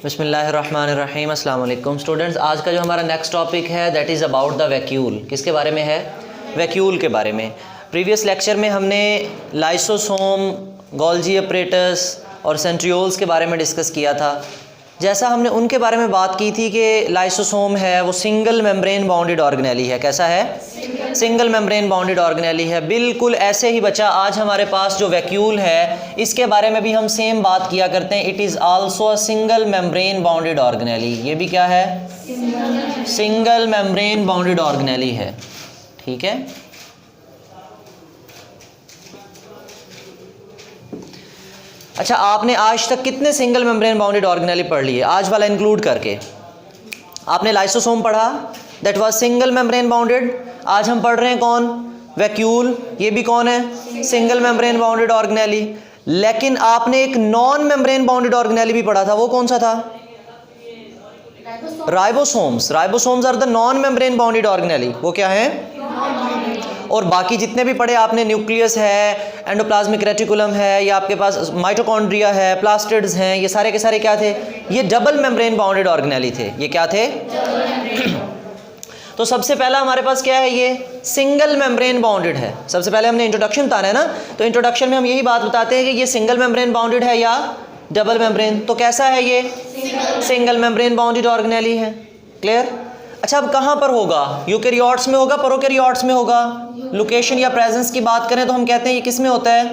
बिस्मिल्लाहिर्रहमानिर्रहीम। अस्सलाम वालेकुम स्टूडेंट्स। आज का जो हमारा नेक्स्ट टॉपिक है that is about the vacuole. किसके बारे में है? वैक्यूल के बारे में। प्रीवियस लेक्चर में हमने लाइसोसोम, गोल्जी अपरेटस और सेंट्रियोल्स के बारे में डिस्कस किया था। जैसा हमने उनके बारे में बात की थी कि लाइसोसोम है वो सिंगल मेम्ब्रेन बाउंडेड ऑर्गेनेली है। कैसा है? सिंगल मेम्ब्रेन बाउंडेड ऑर्गेनेली है। बिल्कुल ऐसे ही बच्चा आज हमारे पास जो वैक्यूल है इसके बारे में भी हम सेम बात किया करते हैं। It is also a single membrane bounded organelle. ये भी क्या है? सिंगल मेम्ब्रेन बाउंडेड ऑर्गेनेली है। ठीक है। अच्छा, आपने आज तक कितने सिंगल मेम्ब्रेन बाउंडेड ऑर्गेनेली पढ़ लिए आज वाला इंक्लूड करके? आपने लाइसोसोम पढ़ा, that was single membrane bounded. आज हम पढ़ रहे हैं कौन? वैक्यूल। ये भी कौन है? Single membrane bounded organelle. लेकिन आपने एक नॉन मेम्ब्रेन बाउंडेड ऑर्गेनेली भी पढ़ा था, वो कौन सा था? Ribosomes. Ribosomes are the non membrane bounded organelle. वो क्या है? और बाकी जितने भी पढ़े आपने, न्यूक्लियस है, एंडोप्लाज्मिक रेटिकुलम है, या आपके पास माइटोकॉन्ड्रिया है, प्लास्टिड्स हैं, ये सारे के सारे क्या थे? ये डबल मेम्ब्रेन बाउंडेड ऑर्गेनेली थे। ये क्या थे? तो सबसे पहला हमारे पास क्या है? ये सिंगल मेम्ब्रेन बाउंडेड है। सबसे पहले हमने इंट्रोडक्शन बताना है ना, तो इंट्रोडक्शन में हम यही बात बताते हैं कि ये सिंगल मेम्ब्रेन बाउंडेड है या डबल मेम्ब्रेन। तो कैसा है ये? सिंगल मेम्ब्रेन बाउंडेड ऑर्गेनेली है। क्लियर? अच्छा, अब कहाँ पर होगा? यूकैरियोट्स में होगा, प्रोकैरियोट्स में होगा? लोकेशन या प्रेजेंस की बात करें तो हम कहते हैं ये किस में होता है?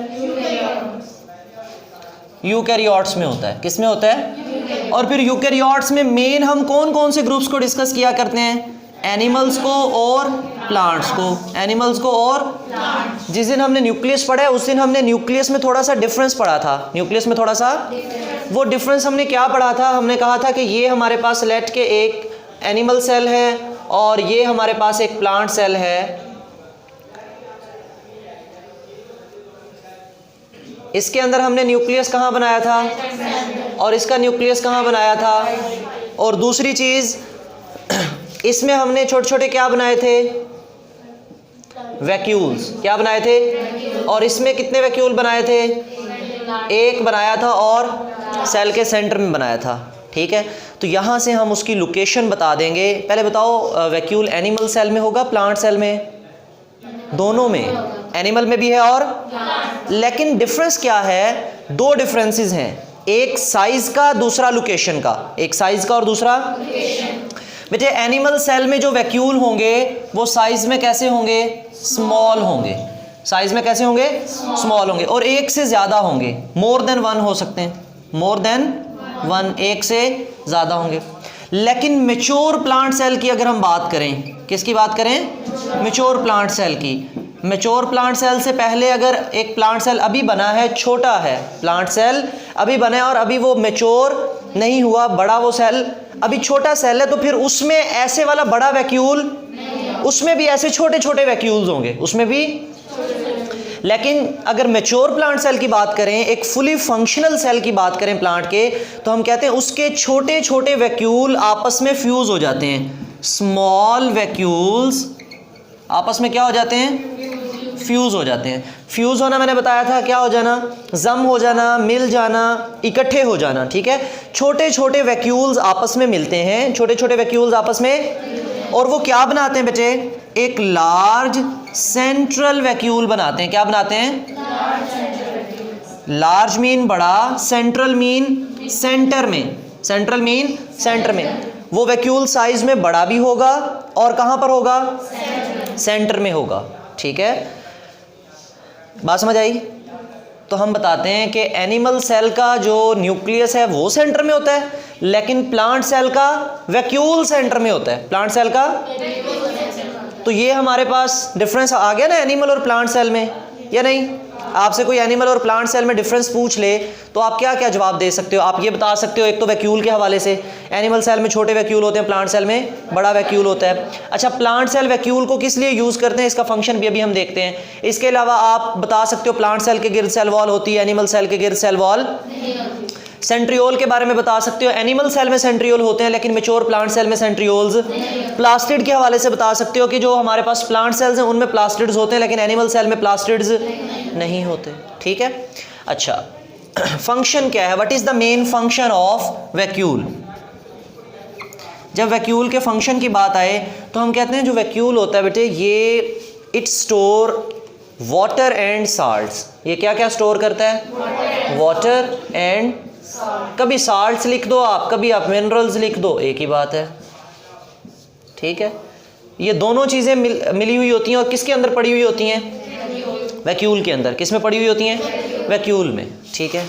यूकैरियोट्स में होता है। किस में होता है? और फिर यूकैरियोट्स में मेन हम कौन कौन से ग्रुप्स को डिस्कस किया करते हैं? एनिमल्स को और प्लांट्स को। एनिमल्स को और जिस दिन हमने न्यूक्लियस पढ़ा है उस दिन हमने न्यूक्लियस में थोड़ा सा डिफरेंस पढ़ा था। न्यूक्लियस में थोड़ा सा वो डिफरेंस हमने क्या पढ़ा था? हमने कहा था कि ये हमारे पास लेट के एक एनिमल सेल है और ये हमारे पास एक प्लांट सेल है। इसके अंदर हमने न्यूक्लियस कहाँ बनाया था और इसका न्यूक्लियस कहाँ बनाया था? और दूसरी चीज़, इसमें हमने छोटे छोटे क्या बनाए थे? वैक्यूल्स। क्या बनाए थे? और इसमें कितने वैक्यूल बनाए थे? एक बनाया था और सेल के सेंटर में बनाया था। ठीक है, तो यहाँ से हम उसकी लोकेशन बता देंगे। पहले बताओ, वैक्यूल एनिमल सेल में होगा, प्लांट सेल में? दोनों में। एनिमल में भी है और लेकिन डिफरेंस क्या है? दो डिफरेंसेस हैं, एक साइज का, दूसरा लोकेशन का। एक साइज का और दूसरा बेटे एनिमल सेल में जो वैक्यूल होंगे वो साइज में कैसे होंगे? स्मॉल होंगे। साइज में कैसे होंगे? स्मॉल होंगे। और एक से ज़्यादा होंगे, मोर देन वन हो सकते हैं। मोर देन वन, एक से ज़्यादा होंगे। लेकिन मेच्योर प्लांट सेल की अगर हम बात करें, किसकी बात करें? मेच्योर प्लांट सेल की। मेच्योर प्लांट सेल से पहले अगर एक प्लांट सेल अभी बना है, छोटा है प्लांट सेल, अभी बना है और अभी वो मेच्योर नहीं हुआ, बड़ा वो सेल अभी छोटा सेल है, तो फिर उसमें ऐसे वाला बड़ा वैक्यूल, उसमें भी ऐसे छोटे छोटे वैक्यूल्स होंगे उसमें भी। लेकिन अगर मैच्योर प्लांट सेल की बात करें, एक फुली फंक्शनल सेल की बात करें प्लांट के, तो हम कहते हैं उसके छोटे छोटे वैक्यूल आपस में फ्यूज हो जाते हैं। स्मॉल वैक्यूल्स आपस में क्या हो जाते हैं? फ्यूज हो जाते हैं। फ्यूज होना मैंने बताया था क्या हो जाना? जम हो जाना, मिल जाना, इकट्ठे हो जाना। ठीक है, छोटे छोटे वैक्यूल्स आपस में मिलते हैं, छोटे छोटे वैक्यूल्स आपस में, और वो क्या बनाते हैं बेटे? एक लार्ज सेंट्रल वैक्यूल बनाते हैं। क्या बनाते हैं? लार्ज मीन बड़ा, सेंट्रल मीन सेंटर में। सेंट्रल मीन सेंटर में। वो वैक्यूल साइज में बड़ा भी होगा और कहाँ पर होगा? सेंटर में होगा। ठीक है, बात समझ आई? तो हम बताते हैं कि एनिमल सेल का जो न्यूक्लियस है वो सेंटर में होता है, लेकिन प्लांट सेल का वैक्यूल सेंटर में होता है। प्लांट सेल का, तो ये हमारे पास डिफरेंस आ गया ना एनिमल और प्लांट सेल में, या नहीं? आपसे कोई एनिमल और प्लांट सेल में डिफरेंस पूछ ले तो आप क्या क्या जवाब दे सकते हो? आप ये बता सकते हो, एक तो वैक्यूल के हवाले से, एनिमल सेल में छोटे वैक्यूल होते हैं, प्लांट सेल में बड़ा वैक्यूल होता है। अच्छा, प्लांट सेल वैक्यूल को किस लिए यूज़ करते हैं, इसका फंक्शन भी अभी हम देखते हैं। इसके अलावा आप बता सकते हो प्लांट सेल के गिर्द सेल वॉल होती है, एनिमल सेल के गिर्द सेल वॉल। सेंट्रियोल के बारे में बता सकते हो, एनिमल सेल में सेंट्रियोल होते हैं लेकिन मेच्योर प्लांट सेल में सेंट्रियोल्स। प्लास्टिड के हवाले से बता सकते हो कि जो हमारे पास प्लांट सेल्स हैं उनमें प्लास्टिड्स होते हैं लेकिन एनिमल सेल में प्लास्टिड्स नहीं होते। ठीक है, अच्छा फंक्शन क्या है, what is the main function of vacuole. जब वैक्यूल के फंक्शन की बात आए तो हम कहते हैं जो वैक्यूल होता है बेटे ये it store water and salts. ये क्या क्या स्टोर करता है, वाटर एंड, कभी साल्ट्स लिख दो आप, कभी आप मिनरल्स लिख दो, एक ही बात है, ठीक है। ये दोनों चीज़ें मिली हुई होती हैं और किसके अंदर पड़ी हुई होती हैं, वैक्यूल के अंदर। किस में पड़ी हुई होती हैं, वैक्यूल में, ठीक है।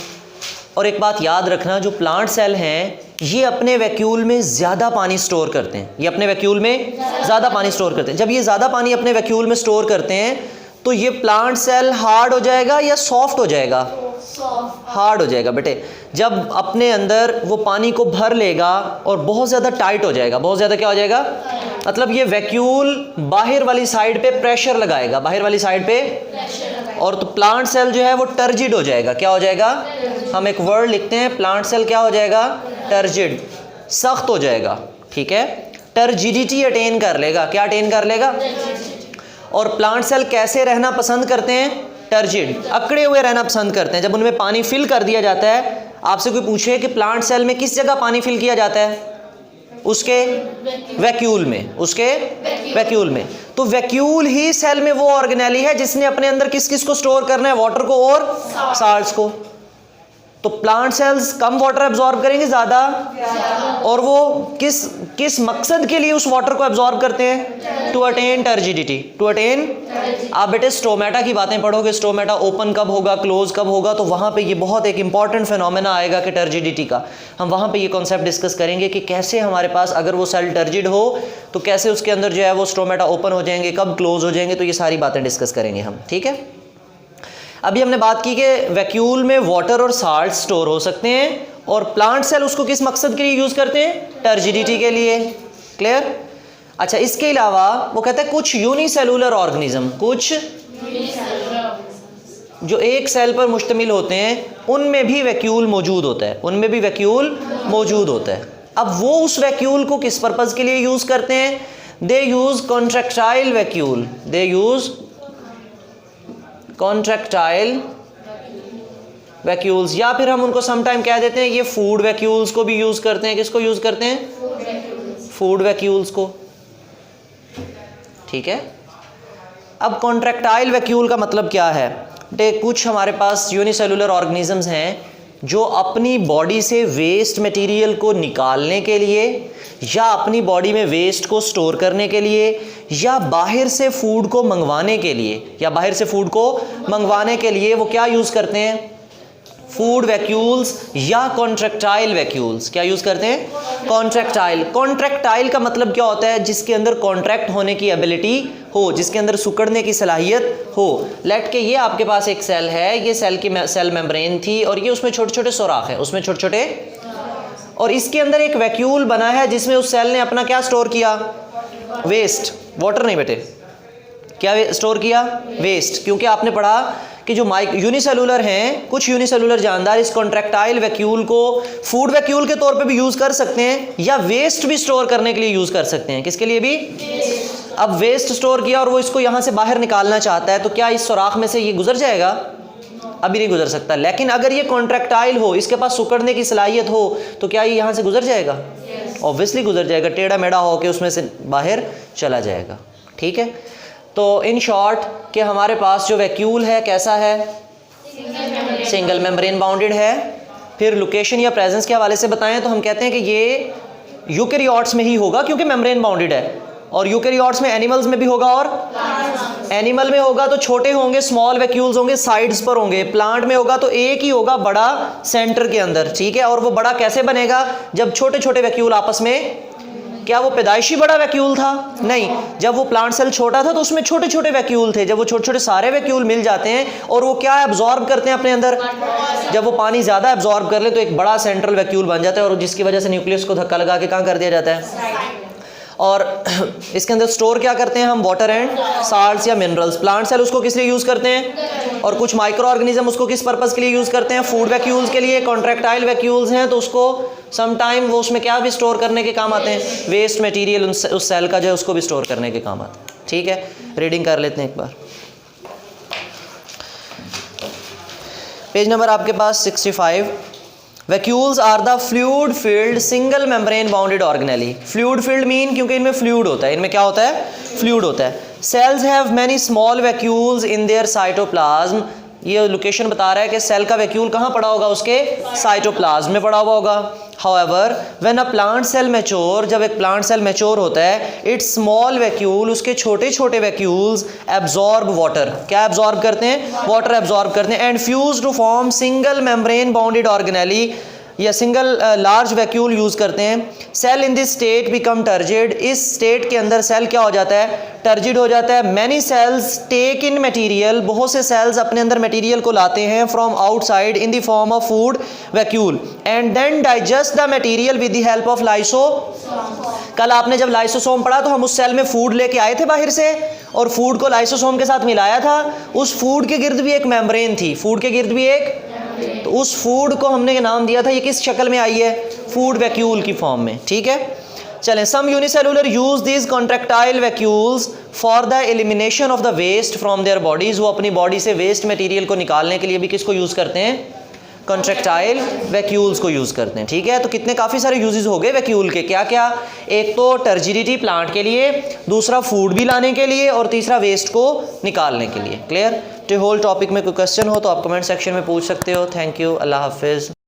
और एक बात याद रखना, जो प्लांट सेल हैं ये अपने वैक्यूल में ज़्यादा पानी स्टोर करते हैं, ये अपने वैक्यूल में ज़्यादा पानी स्टोर करते हैं। जब ये ज़्यादा पानी अपने वैक्यूल में स्टोर करते हैं तो ये प्लांट सेल हार्ड हो जाएगा या सॉफ्ट हो जाएगा, हार्ड हो जाएगा बेटे। जब अपने अंदर वो पानी को भर लेगा और बहुत ज़्यादा टाइट हो जाएगा, बहुत ज़्यादा क्या हो जाएगा, मतलब ये वैक्यूल बाहर वाली साइड पे प्रेशर लगाएगा, बाहर वाली साइड पे, और तो प्लांट सेल जो है वो टर्जिड हो जाएगा। क्या हो जाएगा, हम एक वर्ड लिखते हैं, प्लांट सेल क्या हो जाएगा, टर्जिड, सख्त हो जाएगा, ठीक है। टर्जिडिटी अटेन कर लेगा, क्या अटेन कर लेगा। और प्लांट सेल कैसे रहना पसंद करते हैं, टर्जिड, अकड़े हुए रहना पसंद करते हैं। जब उनमें पानी फिल कर दिया जाता है, आपसे कोई पूछे कि प्लांट सेल में किस जगह पानी फिल किया जाता है, उसके वैक्यूल में, उसके वैक्यूल में। तो वैक्यूल ही सेल में वो ऑर्गेनेली है जिसने अपने अंदर किस किस को स्टोर करना है, वाटर को और साल्ट्स को। तो प्लांट सेल्स कम वाटर एब्जॉर्ब करेंगे ज़्यादा, और वो किस मकसद के लिए उस वाटर को एब्जॉर्ब करते हैं, to attain turgidity, to attain. आप बेटे स्टोमेटा की बातें पढ़ोगे, स्टोमेटा ओपन कब होगा, क्लोज कब होगा, तो वहाँ पे ये बहुत एक इंपॉर्टेंट फिनोमेना आएगा कि टर्जिडिटी का। हम वहाँ पे ये कॉन्सेप्ट डिस्कस करेंगे कि कैसे हमारे पास अगर वो सेल टर्जिड हो तो कैसे उसके अंदर जो है वो स्टोमेटा ओपन हो जाएंगे, कब क्लोज हो जाएंगे, तो ये सारी बातें डिस्कस करेंगे हम, ठीक है। अभी हमने बात की कि वैक्यूल में वाटर और साल्ट स्टोर हो सकते हैं और प्लांट सेल उसको किस मकसद के लिए यूज़ करते हैं, टर्जिडिटी के लिए, क्लियर। अच्छा, इसके अलावा वो कहते हैं कुछ यूनिसेलुलर ऑर्गेनिज्म, कुछ जो एक सेल पर मुश्तमिल होते हैं उनमें भी वैक्यूल मौजूद होता है, उनमें भी वैक्यूल मौजूद होता है। अब वो उस वैक्यूल को किस पर्पज़ के लिए यूज़ करते हैं, दे यूज़ कॉन्ट्रैक्टाइल वैक्यूल, दे यूज़ कॉन्ट्रैक्टाइल वैक्यूल्स, या फिर हम उनको समटाइम कह देते हैं ये फूड वैक्यूल्स को भी यूज़ करते हैं। किसको यूज़ करते हैं, फूड वैक्यूल्स को, ठीक है। अब कॉन्ट्रैक्टाइल वैक्यूल का मतलब क्या है, कुछ हमारे पास यूनिसेलुलर ऑर्गेनिजम्स हैं जो अपनी बॉडी से वेस्ट मटेरियल को निकालने के लिए या अपनी बॉडी में वेस्ट को स्टोर करने के लिए या बाहर से फूड को मंगवाने के लिए, या बाहर से फूड को मंगवाने के लिए वो क्या यूज़ करते हैं, फूड वैक्यूल्स या कॉन्ट्रैक्टाइल वैक्यूल्स। क्या यूज़ करते हैं, कॉन्ट्रैक्टाइल। कॉन्ट्रैक्टाइल का मतलब क्या होता है, जिसके अंदर कॉन्ट्रैक्ट होने की एबिलिटी हो, जिसके अंदर सुकड़ने की सलाहियत हो। लेट के ये आपके पास एक सेल है, ये सेल की सेल मेम्ब्रेन थी और ये उसमें छोटे छोटे सुराख है, उसमें छोटे छोटे, और इसके अंदर एक वैक्यूल बना है जिसमें उस सेल ने अपना क्या स्टोर किया, वेस्ट, वाटर नहीं बेटे, क्या स्टोर किया, वेस्ट। क्योंकि आपने पढ़ा कि जो यूनिसेलुलर हैं, कुछ यूनिसेलुलर जानदार इस कॉन्ट्रैक्टाइल वैक्यूल को फूड वैक्यूल के तौर पे भी यूज़ कर सकते हैं या वेस्ट भी स्टोर करने के लिए यूज़ कर सकते हैं। किसके लिए भी, अब वेस्ट स्टोर किया और वो इसको यहाँ से बाहर निकालना चाहता है तो क्या इस सुराख में से ये गुजर जाएगा, अभी नहीं गुजर सकता। लेकिन अगर ये कॉन्ट्रैक्टाइल हो, इसके पास सुकड़ने की सलाहियत हो, तो क्या ये यहाँ से गुजर जाएगा, ऑब्वियसली गुजर जाएगा, टेढ़ा मेढ़ा होकर उसमें से बाहर चला जाएगा, ठीक है। तो इन शॉर्ट कि हमारे पास जो वैक्यूल है कैसा है, सिंगल मेम्ब्रेन बाउंडेड है। फिर लोकेशन या प्रेजेंस के हवाले से बताएं तो हम कहते हैं कि ये यूकैरियोट्स में ही होगा क्योंकि मेम्ब्रेन बाउंडेड है, और यूकैरियोट्स में, एनिमल्स में भी होगा, और एनिमल में होगा तो छोटे होंगे, स्मॉल वैक्यूल्स होंगे, साइड्स पर होंगे। प्लांट में होगा तो एक ही होगा बड़ा सेंटर के अंदर, ठीक है। और वो बड़ा कैसे बनेगा, जब छोटे छोटे वैक्यूल आपस में, क्या वो पैदाइशी बड़ा वैक्यूल था, नहीं, जब वो प्लांट सेल छोटा था तो उसमें छोटे छोटे वैक्यूल थे। जब वो छोटे छोटे सारे वैक्यूल मिल जाते हैं और वो क्या एब्जॉर्ब करते हैं अपने अंदर, जब वो पानी ज़्यादा एब्जॉर्ब कर ले तो एक बड़ा सेंट्रल वैक्यूल बन जाता है, और जिसकी वजह से न्यूक्लियस को धक्का लगा के कहाँ कर दिया जाता है, और इसके अंदर स्टोर क्या करते हैं हम, वाटर एंड साल्ट्स या मिनरल्स। प्लांट सेल उसको किस लिए यूज़ करते हैं, और कुछ माइक्रो ऑर्गेनिज्म उसको किस पर्पज़ के लिए यूज़ करते हैं, फूड वैक्यूल्स के लिए। कॉन्ट्रैक्टाइल वैक्यूल्स हैं तो उसको सम टाइम वो उसमें क्या भी स्टोर करने के काम आते हैं, वेस्ट मटेरियल उस सेल का जो है उसको भी स्टोर करने के काम आते हैं, ठीक है। रीडिंग कर लेते हैं एक बार। पेज नंबर आपके पास 65। Vacuoles are the fluid filled single membrane bounded organelle. Fluid filled mean क्योंकि इनमें फ्लूइड होता है, इनमें क्या होता है, फ्लूइड होता है। Cells have many small vacuoles in their cytoplasm. ये लोकेशन बता रहा है कि सेल का वैक्यूल कहाँ पड़ा होगा, उसके साइटोप्लाज्म में पड़ा हुआ होगा। However when a plant cell mature, जब एक प्लांट सेल मैच्योर होता है, इट्स स्मॉल वैक्यूल, उसके छोटे छोटे वैक्यूल्स एब्जॉर्ब वाटर, क्या एब्जॉर्ब करते हैं, वाटर एब्जॉर्ब करते हैं, and fuse to form single membrane bounded organelle, या सिंगल लार्ज वैक्यूल यूज़ करते हैं। Cell in this state become turgid, इस स्टेट के अंदर सेल क्या हो जाता है, टर्जिड हो जाता है। Many cells take in material, बहुत से सेल्स अपने अंदर मटेरियल को लाते हैं from outside in the form of food vacuole, and then digest the material with the help of lyso. कल आपने जब लाइसोसोम पढ़ा तो हम उस सेल में फूड लेके आए थे बाहर से, और फूड को लाइसोसोम के साथ मिलाया था। उस फूड के गिर्द भी एक मेम्ब्रेन थी, फूड के गिर्द भी एक, तो उस फूड को हमने नाम दिया था, ये किस शक्ल में आई है, फूड वैक्यूल की फॉर्म में। ठीक है, चलें। Some unicellular use these contractile vacuoles for the elimination of the waste from their bodies. वो अपनी बॉडी से वेस्ट मटेरियल को निकालने के लिए भी किसको यूज़ करते हैं, कॉन्ट्रैक्टाइल वैक्यूल्स को यूज़ करते हैं। ठीक है, तो कितने काफ़ी सारे यूजेस हो गए वैक्यूल के, क्या क्या, एक तो टर्जिडिटी प्लांट के लिए, दूसरा फूड भी लाने के लिए, और तीसरा वेस्ट को निकालने के लिए। क्लियर। तो होल टॉपिक में कोई क्वेश्चन हो तो आप कमेंट सेक्शन में पूछ सकते हो। थैंक यू, अल्लाह हाफिज़।